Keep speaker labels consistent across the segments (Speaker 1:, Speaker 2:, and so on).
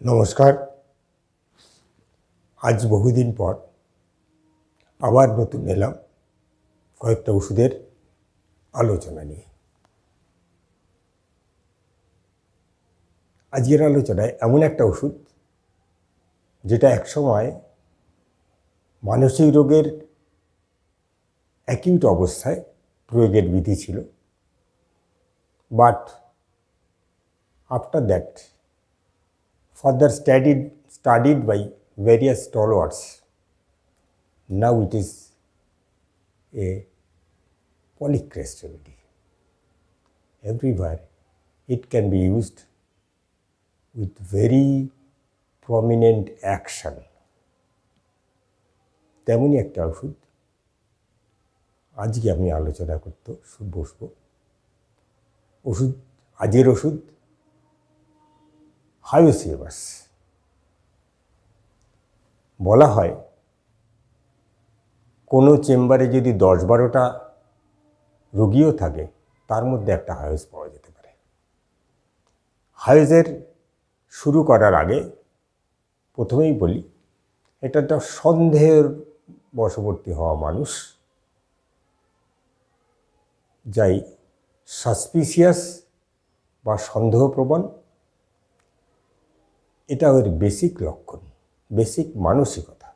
Speaker 1: নমস্কার। আজ বহুদিন পর আবার নতুন এলাম কয়েকটা ওষুধের আলোচনা নিয়ে। আজকের আলোচনায় এমন একটা ওষুধ যেটা একসময় মানসিক রোগের অ্যাকিউট অবস্থায় প্রয়োগের বিধি ছিল, but after that further studied by various stalwarts, now it is a polycrest remedy. Everywhere it can be used with very prominent action. তেমনই একটা ওষুধ আজকে আমি আলোচনা করতে বসবো। আজকের ওষুধ হায়োসিয়ামাস। বলা হয় কোনো চেম্বারে যদি 10-12টা রোগীও থাকে তার মধ্যে একটা হায়োস পাওয়া যেতে পারে। হায়োসের শুরু করার আগে প্রথমেই বলি, এটা একটা সন্দেহের বশবর্তী হওয়া মানুষ, যাই সাসপিসিয়াস বা সন্দেহপ্রবণ, এটা ওর বেসিক লক্ষণ, বেসিক মানসিকতা।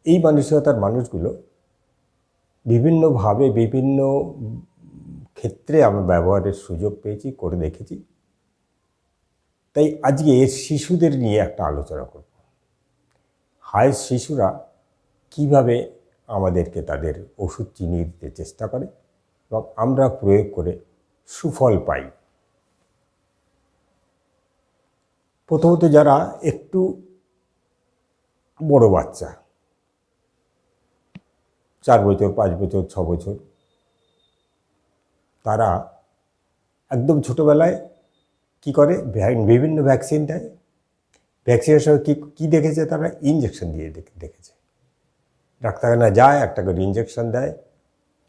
Speaker 1: এই মানসিকতার মানুষগুলো বিভিন্নভাবে বিভিন্ন ক্ষেত্রে আমি ব্যবহারের সুযোগ পেয়েছি, করে দেখেছি। তাই আজকে শিশুদের নিয়ে একটা আলোচনা করব। হায়োস শিশুরা কিভাবে আমাদেরকে তাদের ওষুধ চিনিয়ে দিতে চেষ্টা করে এবং আমরা প্রয়োগ করে সুফল পাই। প্রথমত যারা একটু বড় বাচ্চা, 4 বছর, 5 বছর, 6 বছর, তারা একদম ছোটোবেলায় কি করে, বিভিন্ন ভ্যাকসিন দেয়। ভ্যাকসিনের সঙ্গে কী দেখেছে তারা? ইঞ্জেকশন দিয়ে দেখেছে। ডাক্তারখানা যায়, একটা করে ইঞ্জেকশন দেয়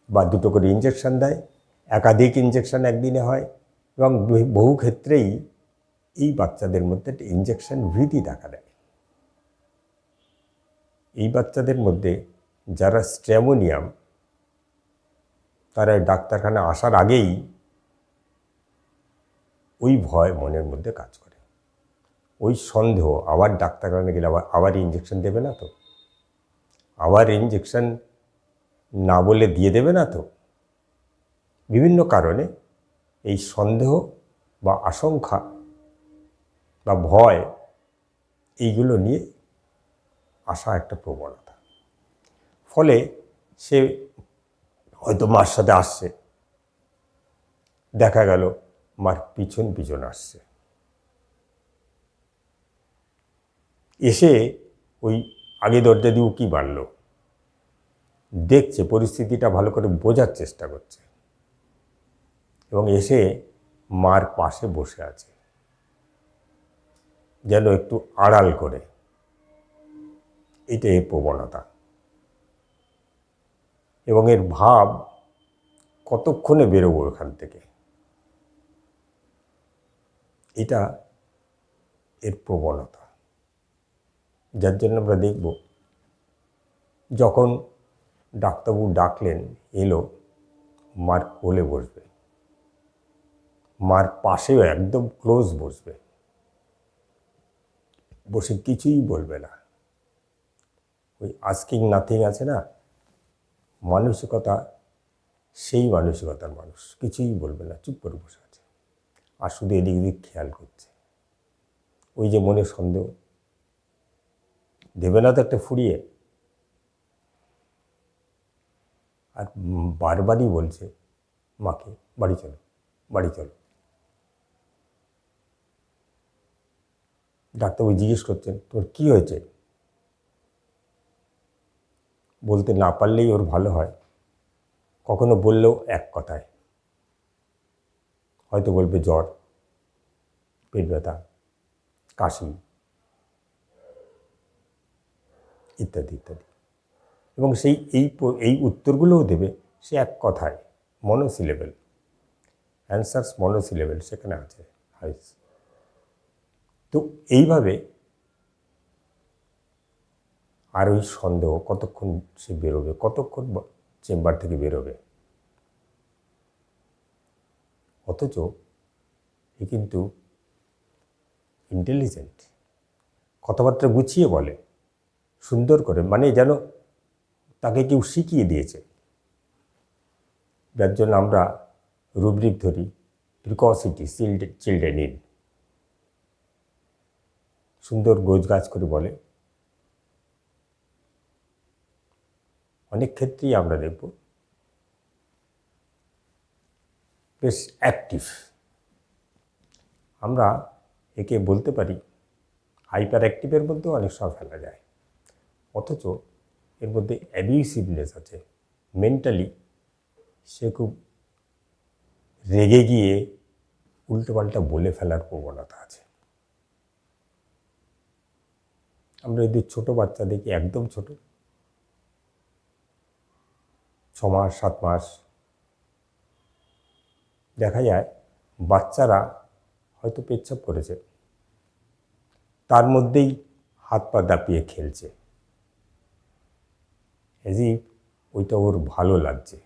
Speaker 1: বা 2টো করে ইঞ্জেকশন দেয়, একাধিক ইঞ্জেকশন একদিনে হয় এবং বহু ক্ষেত্রেই এই বাচ্চাদের মধ্যে একটা ইঞ্জেকশন ভীতি দেখা দেয়। এই বাচ্চাদের মধ্যে যারা স্ট্রেমোনিয়াম, তারা ডাক্তারখানা আসার আগেই ওই ভয় মনের মধ্যে কাজ করে, ওই সন্দেহ, আবার ডাক্তারখানা গেলে আবার ইঞ্জেকশন দেবে না তো, আবার ইঞ্জেকশন না বলে দিয়ে দেবে না তো। বিভিন্ন কারণে এই সন্দেহ বা আশঙ্কা বা ভয়, এইগুলো নিয়ে আসা একটা প্রবণতা। ফলে সে হয়তো মার সাথে আসছে, দেখা গেল মার পিছন পিছন আসছে, এসে ওই আগে দরজা দিয়ে উকি মারল, দেখছে, পরিস্থিতিটা ভালো করে বোঝার চেষ্টা করছে এবং এসে মার পাশে বসে আছে, যেন একটু আড়াল করে। এটা এর প্রবণতা এবং এর ভাব কতক্ষণে বেরোবো এখান থেকে, এটা এর প্রবণতা। যার জন্য আমরা দেখব, যখন ডাক্তারবাবু ডাকলেন, এলো, মার কোলে বসবে, মার পাশেও একদম ক্লোজ বসবে, বসে কিছুই বলবে না। ওই আস্কিং নাথিং আছে না, মানসিকতা, সেই মানসিকতার মানুষ, কিছুই বলবে না, চুপ করে বসে আছে আর শুধু এদিক ওদিক খেয়াল করছে। ওই যে মনে সন্দেহ, দেবে না তো একটা ফুরিয়ে, আর বারবারই বলছে মাকে, বাড়ি চলো, বাড়ি চলো। ডাক্তারবাবু জিজ্ঞেস করছেন, তোর কী হয়েছে? বলতে না পারলেই ওর ভালো হয়, কখনো বললেও এক কথায়, হয়তো বলবে জ্বর, পেট ব্যথা, কাশি, ইত্যাদি ইত্যাদি। এবং সেই এই উত্তরগুলোও দেবে সে এক কথায়, মনোসিলেবেল, অ্যান্সার্স মনোসিলেবেল সেখানে আছে হায়োস। তো এইভাবে আর ওই সন্দেহ কতক্ষণ সে বেরোবে, কতক্ষণ চেম্বার থেকে বেরোবে। অথচ এ কিন্তু ইন্টেলিজেন্ট, কথাবার্তা গুছিয়ে বলে, সুন্দর করে, মানে যেন তাকে কেউ শিখিয়ে দিয়েছে। যার জন্য আমরা রুব্রিক ধরি, প্রিকসিটি চিলড্রেন ইন। সুন্দর গোছগাছ করে বলে। অনেক ক্ষেত্রেই আমরা দেখব বেশ অ্যাক্টিভ। আমরা একে বলতে পারি হাইপার অ্যাক্টিভের মধ্যেও অনেক সময় ফেলা যায়। অথচ এর মধ্যে অ্যাবিউসিভনেস আছে। মেন্টালি সে খুব রেগে গিয়ে উল্টোপাল্টা বলে ফেলার প্রবণতা আছে। আমরা যদি ছোটো বাচ্চা দেখি, একদম ছোট, 6 মাস 7 মাস, দেখা যায় বাচ্চারা হয়তো পেচ্ছাপ করেছে, তার মধ্যেই হাত পা দাপিয়ে খেলছে, এজ ইফ ওইটা ওর ভালো লাগছে।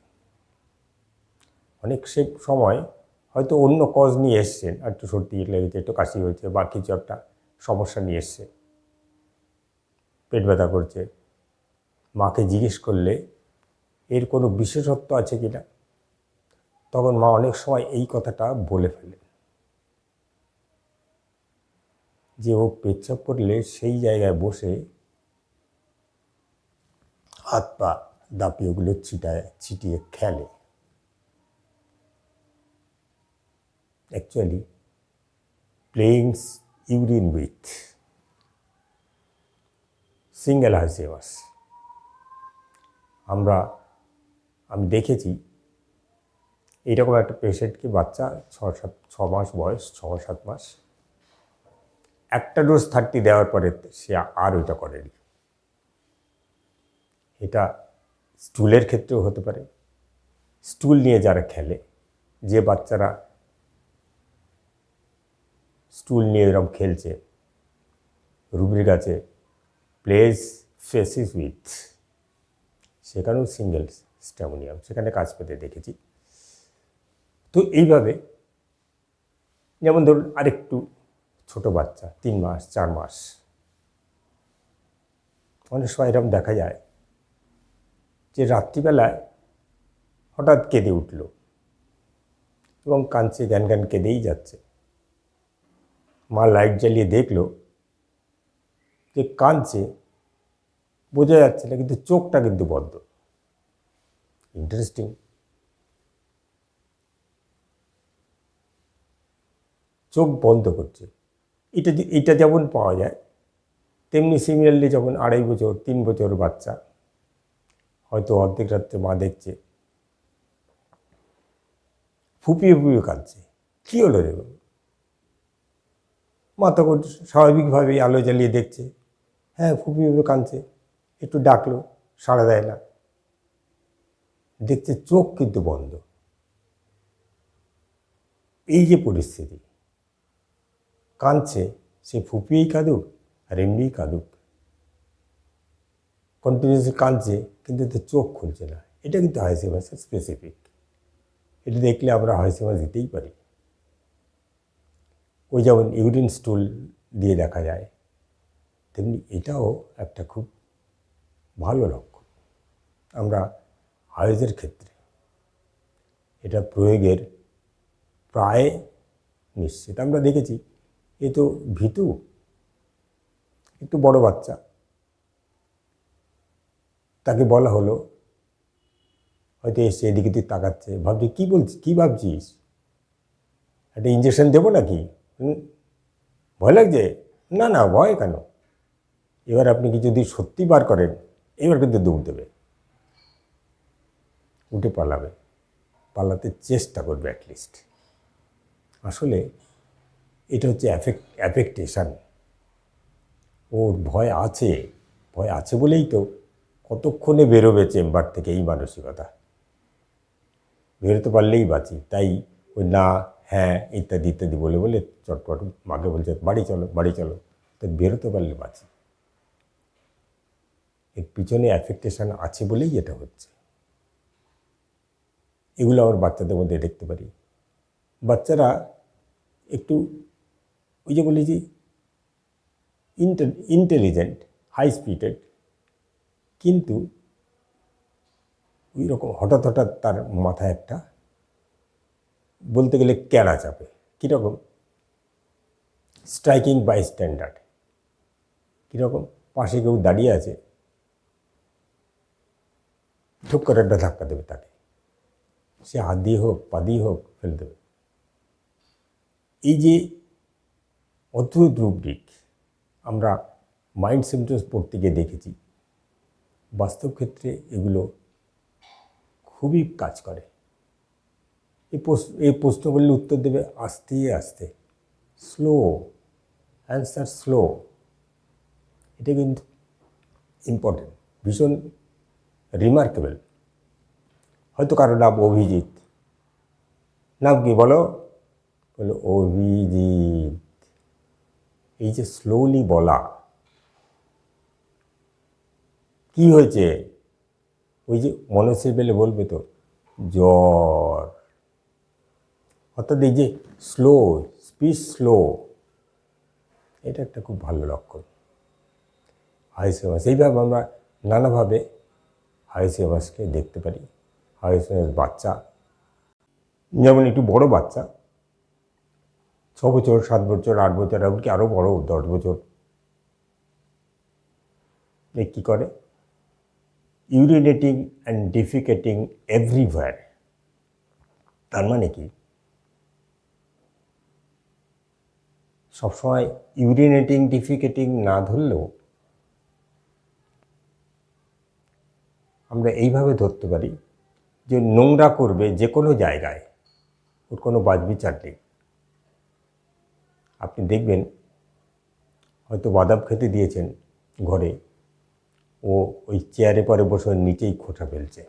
Speaker 1: অনেক সে সময় হয়তো অন্য কজ নিয়ে এসছেন, একটু সর্দি লেগেছে, একটু কাশি হয়েছে, বা কিছু একটা সমস্যা নিয়ে এসছে, পেট ব্যথা করছে। মাকে জিজ্ঞেস করলে এর কোনো বিশেষত্ব আছে কি না, তখন মা অনেক সময় এই কথাটা বলে ফেলে যে ও পেচ্ছাপ করলে সেই জায়গায় বসে হাত পা দাপিয়ে ওগুলো ছিটিয়ে খেলে। Actually playing urine with single হাইসেমাস। আমি দেখেছি এইরকম একটা পেশেন্টকে, বাচ্চা 6 মাস বয়স, 6-7 মাস, একটা ডোজ 30 দেওয়ার পরে সে আর ওইটা করেনি। এটা স্টুলের ক্ষেত্রেও হতে পারে। স্টুল নিয়ে যারা খেলে, যে বাচ্চারা স্টুল নিয়ে এরকম খেলছে, রুব্রিক আছে প্লেস ফেসিস উইথ, সেখানেও সিঙ্গেল স্ট্যামোনিয়াম, সেখানে কাজ পেতে দেখেছি। তো এইভাবে, যেমন ধরুন আরেকটু ছোট বাচ্চা, 3 মাস 4 মাস, অনেক সময় এরকম দেখা যায় যে রাত্রিবেলায় হঠাৎ কেঁদে উঠল এবং কাঁদছে, জ্ঞান কেঁদেই যাচ্ছে। মা লাইট জ্বালিয়ে দেখলো যে কাঁদছে, বোঝা যাচ্ছে না, কিন্তু চোখটা কিন্তু বন্ধ। ইন্টারেস্টিং। চোখ বন্ধ করছে। এটা যেমন পাওয়া যায়, তেমনি সিমিলারলি যখন 2.5 বছর 3 বছর বাচ্চা, হয়তো অর্ধেক রাত্রে মা দেখছে ফুপিয়ে ফুপিয়ে কাঁদছে, কী হলো রে? মা তখন স্বাভাবিকভাবেই আলো জ্বালিয়ে দেখছে, হ্যাঁ ফুপিয়ে ফুপিয়ে কাঁদছে, একটু ডাকলো, সাড়া দেয় না, দেখছে চোখ কিন্তু বন্ধ। এই যে পরিস্থিতি, কাঁদছে, সে ফুপিয়েই কাঁদুক আর এমনিই কাঁদুক, কন্টিনিউসলি কাঁদছে, কিন্তু এতে চোখ খুলছে না। এটা কিন্তু হাইসেমাসের স্পেসিফিক। এটা দেখলে আমরা হাইসেমাস দিতেই পারি। ওই যেমন ইউরিন স্টুল দিয়ে দেখা যায়, তেমনি এটাও একটা খুব ভালো লক্ষণ। আমরা হাইজের ক্ষেত্রে এটা প্রয়োগের প্রায় নিশ্চিত। আমরা দেখেছি এ তো ভীতু, একটু বড় বাচ্চা, তাকে বলা হলো, হয়তো এসে এদিকে তুই তাকাচ্ছে, ভাবছি কী বলছিস, কী ভাবছিস, একটা ইঞ্জেকশন দেবো নাকি, ভয় লাগছে? না না, ভয় কেন? এবার আপনি কি যদি সত্যি বার করেন, এবার কিন্তু দৌড় দেবে, উঠে পালাতে চেষ্টা করবে অ্যাটলিস্ট। আসলে এটা হচ্ছে অ্যাফেক্টেশন। ওর ভয় আছে বলেই তো কতক্ষণে বেরোবে চেম্বার থেকে, এই মানসিকতা। বেরোতে পারলেই বাঁচি। তাই ওই না হ্যাঁ ইত্যাদি ইত্যাদি বলে বলে চটপট মাকে বলছে বাড়ি চলো বাড়ি চলো, তো বেরোতে পারলে বাঁচি। এর পিছনে অ্যাফেক্টেশন আছে বলেই এটা হচ্ছে। এগুলো আমার বাচ্চাদের মধ্যে দেখতে পারি। বাচ্চারা একটু ওই যে বলি যে ইন্টেলিজেন্ট, হাই স্পিডেড, কিন্তু ওই রকম হঠাৎ হঠাৎ তার মাথায় একটা বলতে গেলে ক্যাড়া চাপে। কীরকম? Striking by standard. কীরকম? পাশে কেউ দাঁড়িয়ে আছে, ঠুক করে একটা ধাক্কা দেবে তাকে, সে হাত দিয়ে হোক পা দিয়ে হোক ফেলে দেবে। এই যে অদ্ভুত রূপদিক আমরা মাইন্ড সিমটমস পড়তে গিয়ে দেখেছি, বাস্তব ক্ষেত্রে এগুলো খুবই কাজ করে। এই প্রশ্নগুলির উত্তর দেবে আস্তে আস্তে, স্লো অ্যান্সার, স্লো। এটা কিন্তু ইম্পর্টেন্ট, ভীষণ রিমার্কেবল। হয়তো কারো নাম অভিজিৎ, নাম কি বলো? বলো অভিজিৎ। এই যে স্লোলি বলা, কি হয়েছে? ওই যে মনসের বেলে বলবে তো জ্বর। অর্থাৎ এই যে স্লো, স্পিচ স্লো, এটা একটা খুব ভালো লক্ষণ। হাইসেমাস, এইভাবে আমরা নানাভাবে হাইসেমাসকে দেখতে পারি। হাইসেমাস বাচ্চা, যেমন একটু বড় বাচ্চা, 6 বছর 7 বছর 8 বছর, এমনকি আরও বড় 10 বছর, এ কী করে? ইউরিনেটিং অ্যান্ড ডিফিকেটিং এভরিওয়্যার। তার মানে কি? সবসময় ইউরিনেটিং ডিফিকেটিং না ধরলেও আমরা এইভাবে ধরতে পারি যে নোংরা করবে যে কোনো জায়গায়, ওর কোনো বাছবিচার নেই। আপনি দেখবেন হয়তো বাদাম খেতে দিয়েছেন ঘরে, ও ওই চেয়ারে পরে বসে নিচেই খোঁটা ফেলছে,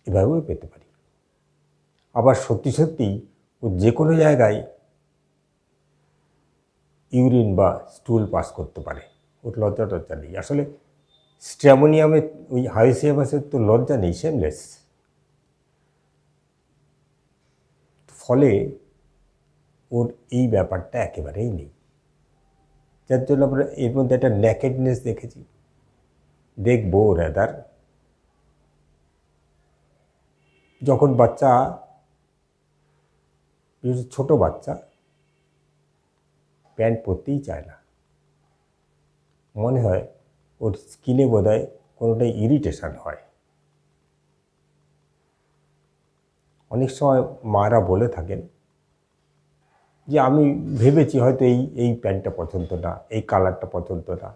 Speaker 1: এভাবেও পেতে পারি। আবার সত্যি সত্যিই ও যে কোনো জায়গায় ইউরিন বা স্টুল পাস করতে পারে, ওর লজ্জা টজ্জা নেই। আসলে স্ট্র্যামোনিয়ামের ওই হাইসেমাসের তো লজ্জা নেই, শেমলেস। ফলে ওর এই ব্যাপারটা একেবারেই নেই, যার জন্য আমরা এর মধ্যে একটা ন্যাকেডনেস দেখেছি, দেখবো রাদার। যখন বাচ্চা, ছোট বাচ্চা, প্যান্ট পরতেই চায় না, মনে হয় ওর স্কিনে বোধহয় কোনোটাই ইরিটেশন হয়। অনেক সময় মারা বলে থাকেন যে আমি ভেবেছি হয়তো এই প্যান্টটা পছন্দ না, এই কালারটা পছন্দ না,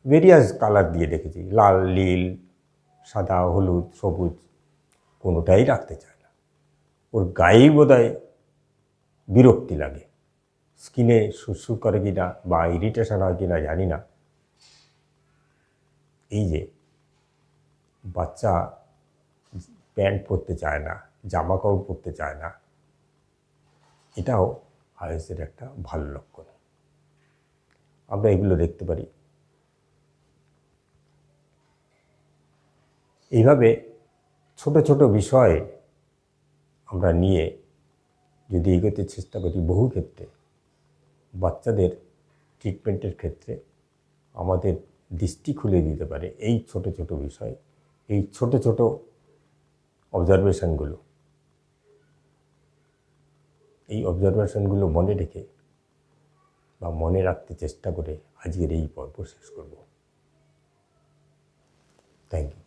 Speaker 1: ভেরিয়াস কালার দিয়ে দেখেছি, লাল, নীল, সাদা, হলুদ, সবুজ, কোনোটাই রাখতে চায় না। ওর গায়েই বোধহয় বিরক্তি লাগে, স্কিনে সুরসুর করে কি না বা ইরিটেশন হয় কি না জানি না। এই যে বাচ্চা প্যান্ট পরতে চায় না, জামা কাপড় পরতে চায় না, এটাও আইএসের একটা ভালো লক্ষণ। আমরা এগুলো দেখতে পারি। এইভাবে ছোট ছোট বিষয় আমরা নিয়ে যদি এগোতে চেষ্টা করি, বহু ক্ষেত্রে বাচ্চাদের ট্রিটমেন্টের ক্ষেত্রে আমাদের দৃষ্টি খুলে দিতে পারে এই ছোট ছোট বিষয়, এই ছোট ছোট অবজারভেশনগুলো। এই অবজারভেশনগুলো মনে রেখে বা মনে রাখতে চেষ্টা করে আজকের এই পর্ব শেষ করব। Thank you.